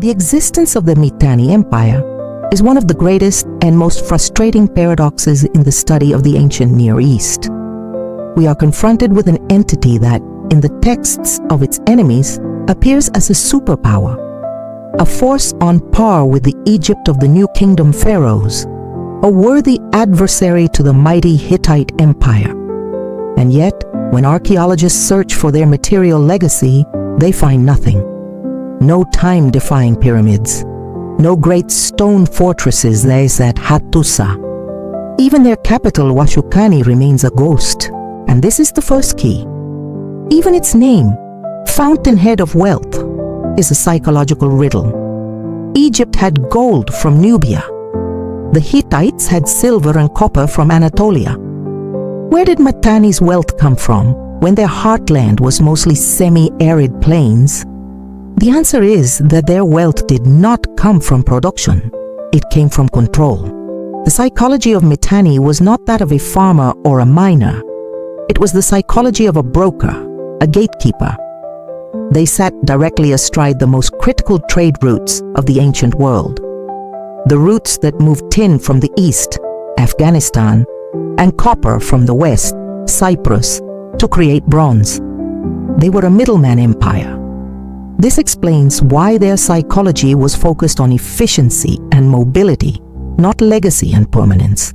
The existence of the Mitanni Empire is one of the greatest and most frustrating paradoxes in the study of the ancient Near East. We are confronted with an entity that, in the texts of its enemies, appears as a superpower, a force on par with the Egypt of the New Kingdom pharaohs, a worthy adversary to the mighty Hittite Empire. And yet, when archaeologists search for their material legacy, they find nothing. No time-defying pyramids, no great stone fortresses theirs at Hattusa. Even their capital, Washukanni, remains a ghost. And this is the first key. Even its name, fountainhead of wealth, is a psychological riddle. Egypt had gold from Nubia. The Hittites had silver and copper from Anatolia. Where did Mitanni's wealth come from when their heartland was mostly semi-arid plains? The answer is that their wealth did not come from production. It came from control. The psychology of Mitanni was not that of a farmer or a miner. It was the psychology of a broker, a gatekeeper. They sat directly astride the most critical trade routes of the ancient world. The routes that moved tin from the east, Afghanistan, and copper from the west, Cyprus, to create bronze. They were a middleman empire. This explains why their psychology was focused on efficiency and mobility, not legacy and permanence.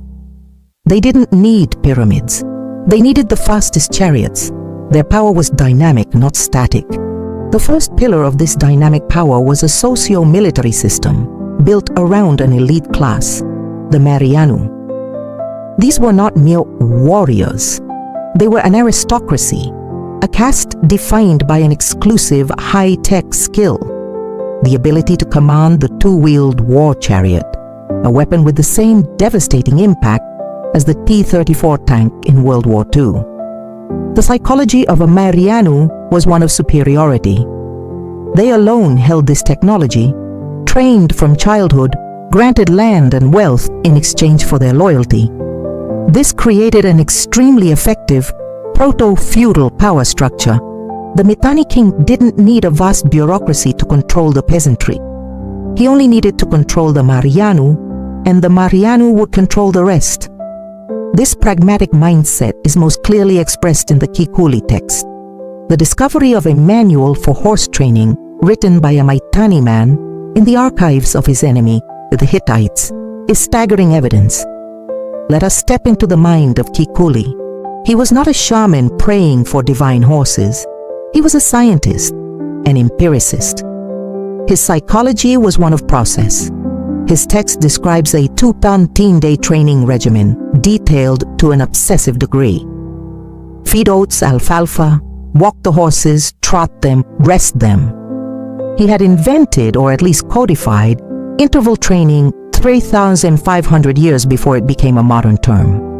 They didn't need pyramids. They needed the fastest chariots. Their power was dynamic, not static. The first pillar of this dynamic power was a socio-military system built around an elite class, the Marianu. These were not mere warriors. They were an aristocracy, a caste defined by an exclusive high-tech skill, the ability to command the two-wheeled war chariot, a weapon with the same devastating impact as the T-34 tank in World War II. The psychology of a Marianu was one of superiority. They alone held this technology, trained from childhood, granted land and wealth in exchange for their loyalty. This created an extremely effective proto-feudal power structure. The Mitanni king didn't need a vast bureaucracy to control the peasantry. He only needed to control the Marianu, and the Marianu would control the rest. This pragmatic mindset is most clearly expressed in the Kikkuli Text. The discovery of a manual for horse training written by a Mitanni man in the archives of his enemy, the Hittites, is staggering evidence. Let us step into the mind of Kikkuli. He was not a shaman praying for divine horses. He was a scientist, an empiricist. His psychology was one of process. His text describes a 2-10-day training regimen, detailed to an obsessive degree. Feed oats, alfalfa, walk the horses, trot them, rest them. He had invented, or at least codified, interval training 3,500 years before it became a modern term.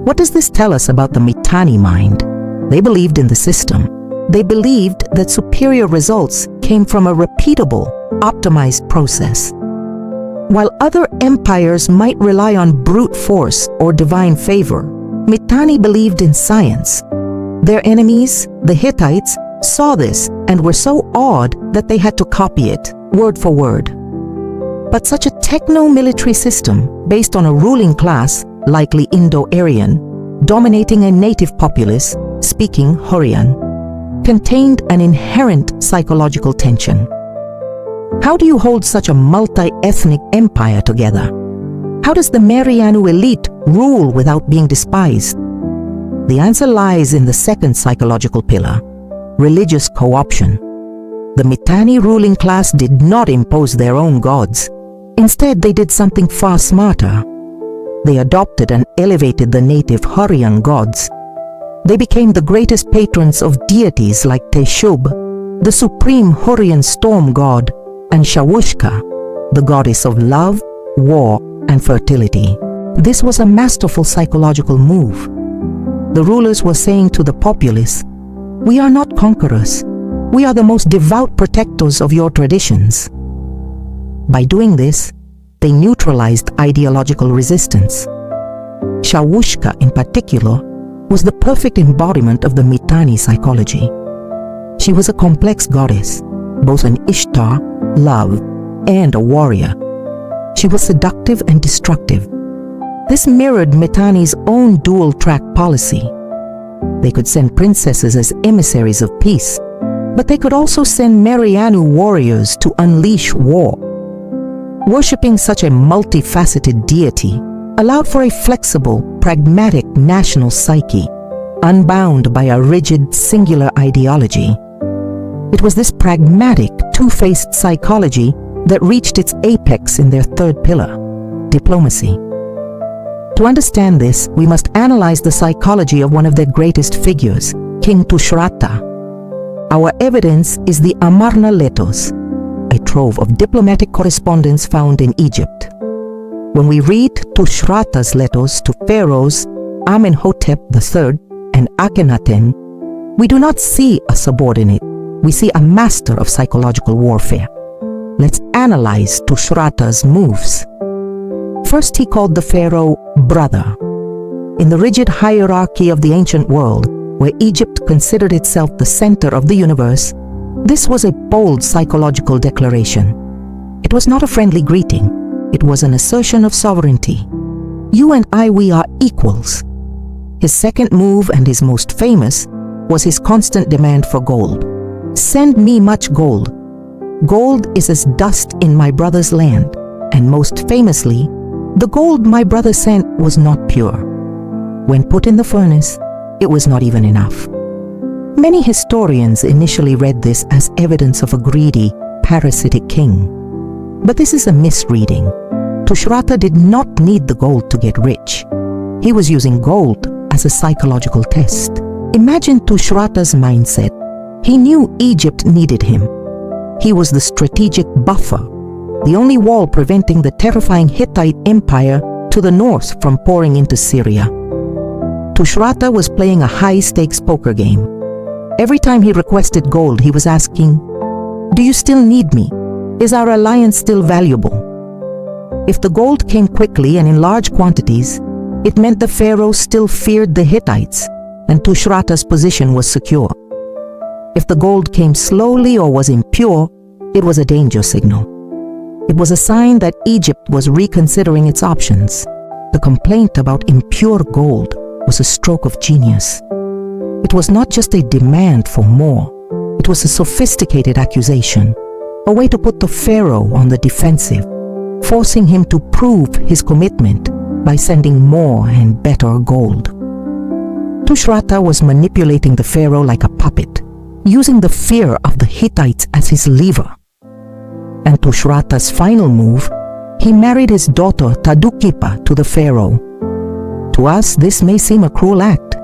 What does this tell us about the Mitanni mind? They believed in the system. They believed that superior results came from a repeatable, optimized process. While other empires might rely on brute force or divine favor, Mitanni believed in science. Their enemies, the Hittites, saw this and were so awed that they had to copy it, word for word. But such a techno-military system, based on a ruling class, likely Indo-Aryan, dominating a native populace, speaking Hurrian, contained an inherent psychological tension. How do you hold such a multi-ethnic empire together? How does the Marianu elite rule without being despised? The answer lies in the second psychological pillar, religious co-option. The Mitanni ruling class did not impose their own gods. Instead, they did something far smarter. They adopted and elevated the native Hurrian gods. They became the greatest patrons of deities like Teshub, the supreme Hurrian storm god, and Shawushka, the goddess of love, war, and fertility. This was a masterful psychological move. The rulers were saying to the populace, "We are not conquerors. We are the most devout protectors of your traditions." By doing this, they neutralized ideological resistance. Shawushka, in particular, was the perfect embodiment of the Mitanni psychology. She was a complex goddess, both an Ishtar, love, and a warrior. She was seductive and destructive. This mirrored Mitanni's own dual-track policy. They could send princesses as emissaries of peace, but they could also send Marianu warriors to unleash war. Worshipping such a multifaceted deity allowed for a flexible, pragmatic national psyche, unbound by a rigid, singular ideology. It was this pragmatic, two-faced psychology that reached its apex in their third pillar, diplomacy. To understand this, we must analyze the psychology of one of their greatest figures, King Tushratta. Our evidence is the Amarna Letters, a trove of diplomatic correspondence found in Egypt. When we read Tushratta's letters to pharaohs Amenhotep III and Akhenaten, we do not see a subordinate, we see a master of psychological warfare. Let's analyze Tushratta's moves. First, he called the pharaoh brother. In the rigid hierarchy of the ancient world, where Egypt considered itself the center of the universe, this was a bold psychological declaration. It was not a friendly greeting. It was an assertion of sovereignty. You and I, we are equals. His second move, and his most famous, was his constant demand for gold. Send me much gold. Gold is as dust in my brother's land, and most famously, the gold my brother sent was not pure. When put in the furnace, it was not even enough. Many historians initially read this as evidence of a greedy, parasitic king. But this is a misreading. Tushratta did not need the gold to get rich. He was using gold as a psychological test. Imagine Tushratta's mindset. He knew Egypt needed him. He was the strategic buffer, the only wall preventing the terrifying Hittite Empire to the north from pouring into Syria. Tushratta was playing a high-stakes poker game. Every time he requested gold, he was asking, "Do you still need me? Is our alliance still valuable?" If the gold came quickly and in large quantities, it meant the pharaoh still feared the Hittites, and Tushratta's position was secure. If the gold came slowly or was impure, it was a danger signal. It was a sign that Egypt was reconsidering its options. The complaint about impure gold was a stroke of genius. It was not just a demand for more. It was a sophisticated accusation, a way to put the pharaoh on the defensive, forcing him to prove his commitment by sending more and better gold. Tushratta was manipulating the pharaoh like a puppet, using the fear of the Hittites as his lever. And Tushratta's final move, he married his daughter Tadukipa to the pharaoh. To us, this may seem a cruel act,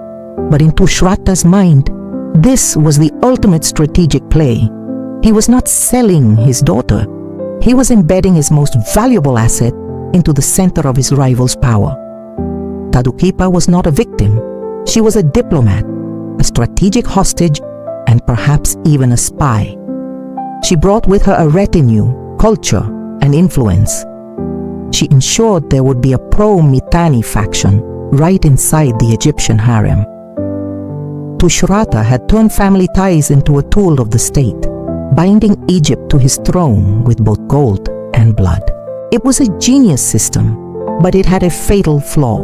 but in Tushratta's mind, this was the ultimate strategic play. He was not selling his daughter. He was embedding his most valuable asset into the center of his rival's power. Tadukipa was not a victim. She was a diplomat, a strategic hostage, and perhaps even a spy. She brought with her a retinue, culture, and influence. She ensured there would be a pro-Mitanni faction right inside the Egyptian harem. Tushratta had turned family ties into a tool of the state, binding Egypt to his throne with both gold and blood. It was a genius system, but it had a fatal flaw.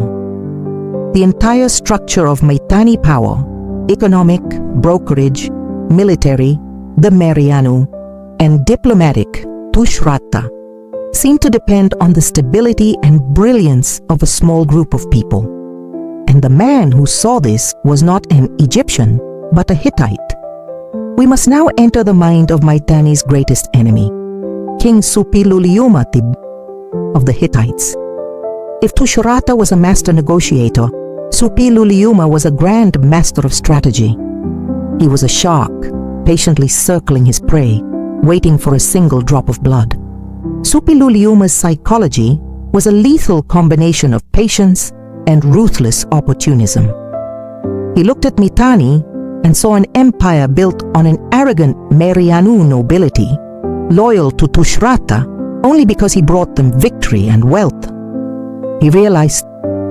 The entire structure of Mitanni power, economic, brokerage, military, the Marianu, and diplomatic, Tushratta, seemed to depend on the stability and brilliance of a small group of people. And the man who saw this was not an Egyptian, but a Hittite. We must now enter the mind of Mitanni's greatest enemy, King Suppiluliuma-Tib of the Hittites. If Tushratta was a master negotiator, Suppiluliuma was a grand master of strategy. He was a shark, patiently circling his prey, waiting for a single drop of blood. Suppiluliuma's psychology was a lethal combination of patience and ruthless opportunism. He looked at Mitanni and saw an empire built on an arrogant Marianu nobility, loyal to Tushratta only because he brought them victory and wealth. He realized,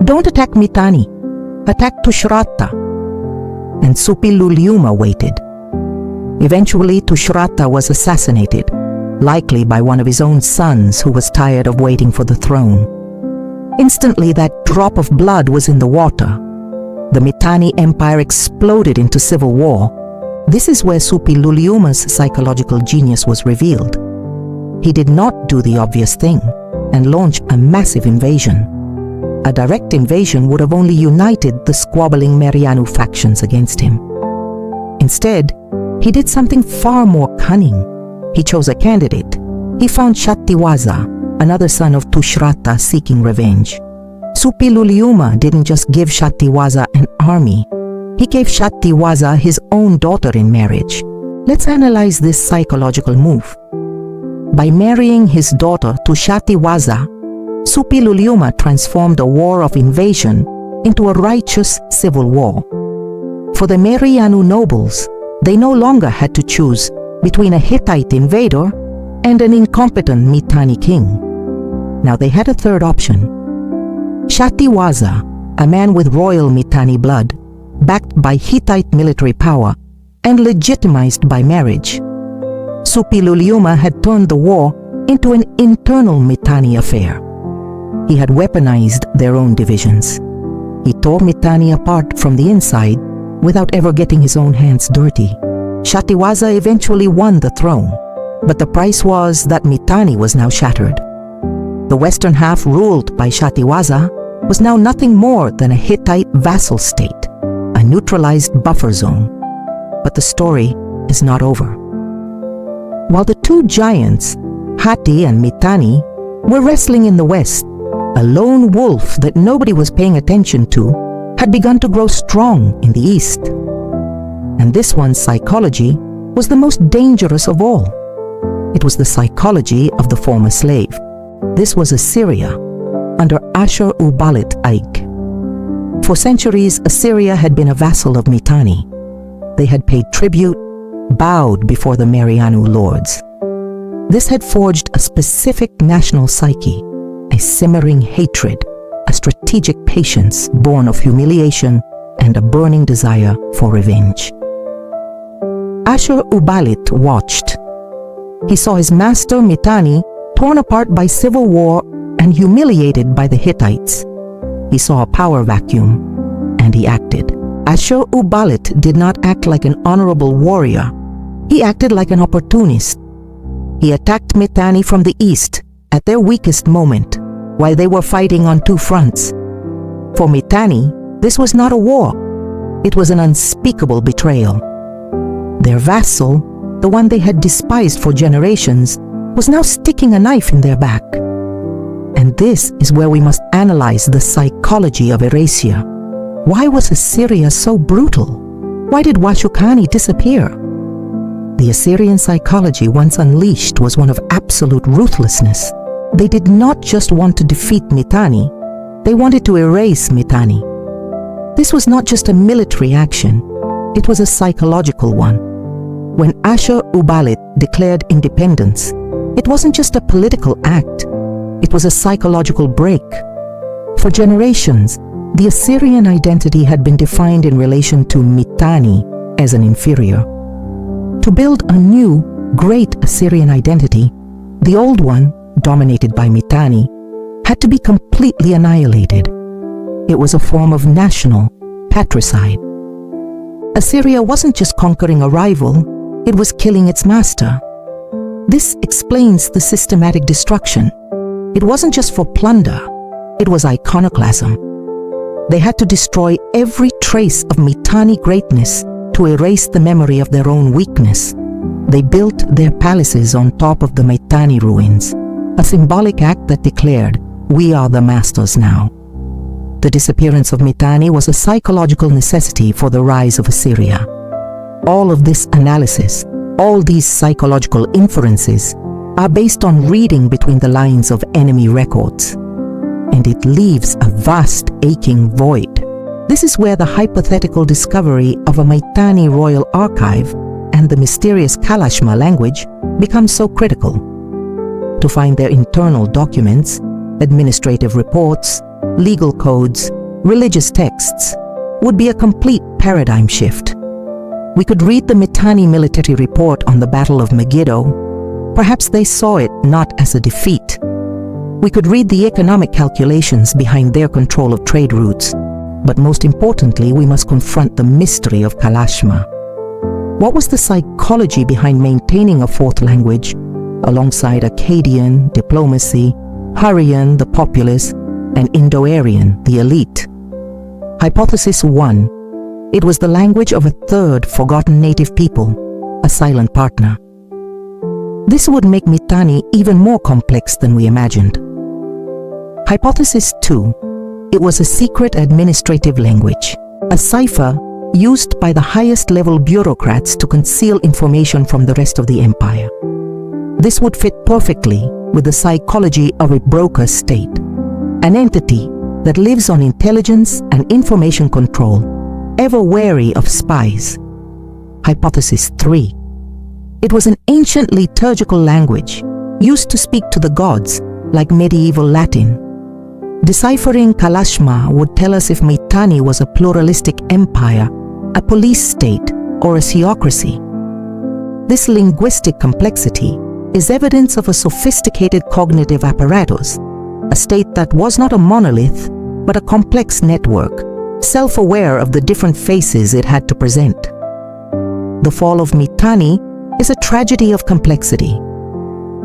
don't attack Mitanni, attack Tushratta. And Suppiluliuma waited. Eventually, Tushratta was assassinated, likely by one of his own sons who was tired of waiting for the throne. Instantly, that drop of blood was in the water. The Mitanni Empire exploded into civil war. This is where Suppiluliuma's psychological genius was revealed. He did not do the obvious thing and launch a massive invasion. A direct invasion would have only united the squabbling Marianu factions against him. Instead, he did something far more cunning. He chose a candidate. He found Shattiwaza, another son of Tushratta seeking revenge. Suppiluliuma didn't just give Shattiwaza an army. He gave Shattiwaza his own daughter in marriage. Let's analyze this psychological move. By marrying his daughter to Shattiwaza, Suppiluliuma transformed a war of invasion into a righteous civil war. For the Marianu nobles, they no longer had to choose between a Hittite invader and an incompetent Mitanni king. Now they had a third option. Shattiwaza, a man with royal Mitanni blood, backed by Hittite military power and legitimized by marriage. Suppiluliuma had turned the war into an internal Mitanni affair. He had weaponized their own divisions. He tore Mitanni apart from the inside without ever getting his own hands dirty. Shattiwaza eventually won the throne, but the price was that Mitanni was now shattered. The western half, ruled by Shattiwaza, was now nothing more than a Hittite vassal state, a neutralized buffer zone. But the story is not over. While the two giants, Hatti and Mitanni, were wrestling in the west, a lone wolf that nobody was paying attention to had begun to grow strong in the east. And this one's psychology was the most dangerous of all. It was the psychology of the former slave. This was Assyria, under Ashur-uballit Ike. For centuries, Assyria had been a vassal of Mitanni. They had paid tribute, bowed before the Marianu lords. This had forged a specific national psyche, a simmering hatred, a strategic patience born of humiliation and a burning desire for revenge. Ashur-uballit watched. He saw his master Mitanni torn apart by civil war and humiliated by the Hittites. He saw a power vacuum, and he acted. Ashur-uballit did not act like an honorable warrior. He acted like an opportunist. He attacked Mitanni from the east at their weakest moment, while they were fighting on two fronts. For Mitanni, this was not a war. It was an unspeakable betrayal. Their vassal, the one they had despised for generations, was now sticking a knife in their back. And this is where we must analyze the psychology of Eurasia. Why was Assyria so brutal? Why did Washukanni disappear? The Assyrian psychology, once unleashed, was one of absolute ruthlessness. They did not just want to defeat Mitanni, they wanted to erase Mitanni. This was not just a military action, it was a psychological one. When Ashur-uballit declared independence, it wasn't just a political act, it was a psychological break. For generations, the Assyrian identity had been defined in relation to Mitanni as an inferior. To build a new, great Assyrian identity, the old one, dominated by Mitanni, had to be completely annihilated. It was a form of national patricide. Assyria wasn't just conquering a rival, it was killing its master. This explains the systematic destruction. It wasn't just for plunder, it was iconoclasm. They had to destroy every trace of Mitanni greatness to erase the memory of their own weakness. They built their palaces on top of the Mitanni ruins, a symbolic act that declared, "We are the masters now." The disappearance of Mitanni was a psychological necessity for the rise of Assyria. All of this analysis, all these psychological inferences, are based on reading between the lines of enemy records. And it leaves a vast aching void. This is where the hypothetical discovery of a Mitanni royal archive and the mysterious Kalashma language becomes so critical. To find their internal documents, administrative reports, legal codes, religious texts, would be a complete paradigm shift. We could read the Mitanni military report on the Battle of Megiddo, Perhaps they saw it not as a defeat. We could read the economic calculations behind their control of trade routes, but most importantly, we must confront the mystery of Kalashma. What was the psychology behind maintaining a fourth language alongside Akkadian, diplomacy, Hurrian, the populace, and Indo-Aryan, the elite? Hypothesis 1. It was the language of a third forgotten native people, a silent partner. This would make Mitanni even more complex than we imagined. Hypothesis 2. It was a secret administrative language, a cipher used by the highest level bureaucrats to conceal information from the rest of the empire. This would fit perfectly with the psychology of a broker state, an entity that lives on intelligence and information control, ever wary of spies. Hypothesis 3. It was an ancient liturgical language used to speak to the gods like medieval Latin. Deciphering Kalashma would tell us if Mitanni was a pluralistic empire, a police state, or a theocracy. This linguistic complexity is evidence of a sophisticated cognitive apparatus, a state that was not a monolith, but a complex network, self-aware of the different faces it had to present. The fall of Mitanni is a tragedy of complexity.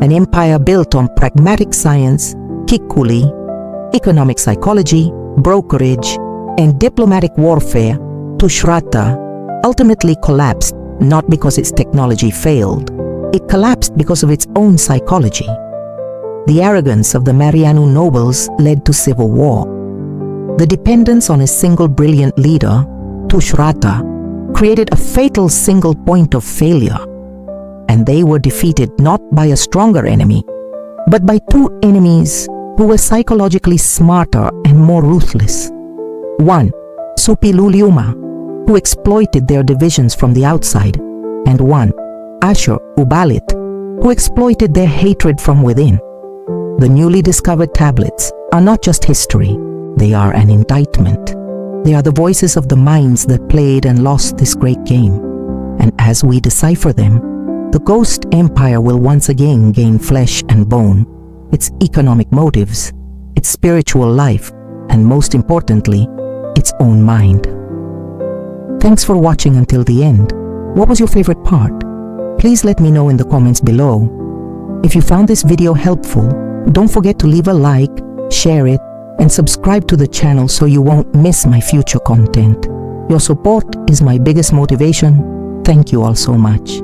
An empire built on pragmatic science, Kikkuli, economic psychology, brokerage, and diplomatic warfare, Tushratta ultimately collapsed not because its technology failed. It collapsed because of its own psychology. The arrogance of the Marianu nobles led to civil war. The dependence on a single brilliant leader, Tushratta, created a fatal single point of failure. And they were defeated not by a stronger enemy, but by two enemies who were psychologically smarter and more ruthless. One, Suppiluliuma, who exploited their divisions from the outside, and one, Ashur-uballit, who exploited their hatred from within. The newly discovered tablets are not just history, they are an indictment. They are the voices of the minds that played and lost this great game. And as we decipher them, the ghost empire will once again gain flesh and bone, its economic motives, its spiritual life, and most importantly, its own mind. Thanks for watching until the end. What was your favorite part? Please let me know in the comments below. If you found this video helpful, don't forget to leave a like, share it, and subscribe to the channel so you won't miss my future content. Your support is my biggest motivation. Thank you all so much.